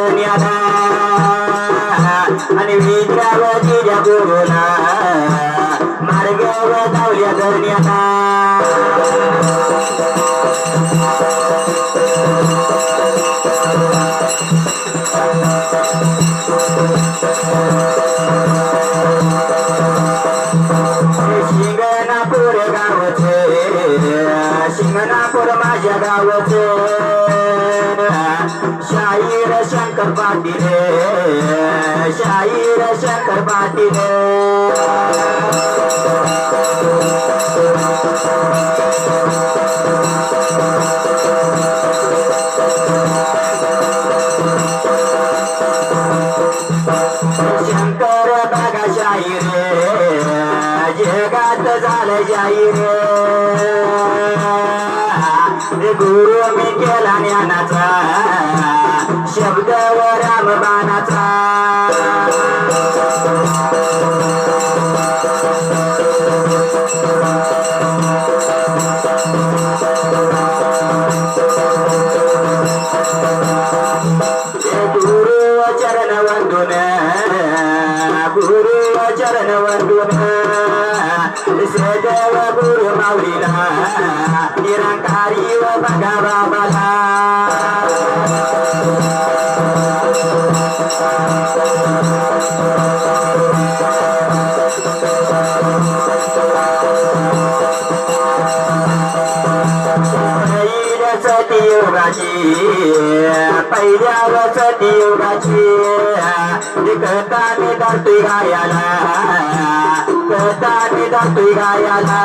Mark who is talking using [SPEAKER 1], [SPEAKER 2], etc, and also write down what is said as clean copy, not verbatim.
[SPEAKER 1] धन्याला आणि विद्यावतीच्या गुरुला मार्गावर धावल्या धन्याला शिंगणापूर गावचे शिंगणापूर माझ्या गावचे शाहीर शंकर पाटील शाहीर शंकर पाटील शंकर बागा शाहीर जगात झालं जाहीर गुरु मी केला ज्ञानाचा शब्द व रामबाणाचा गुरु चरण वंदून गुरु चरण वंदून सदैव गुरु माऊलीला निरंकारी व बघा बाबाला पहिल्या सतीयुगाची कथा मी धरतोय गायाला कथा मी धरतोय गायाला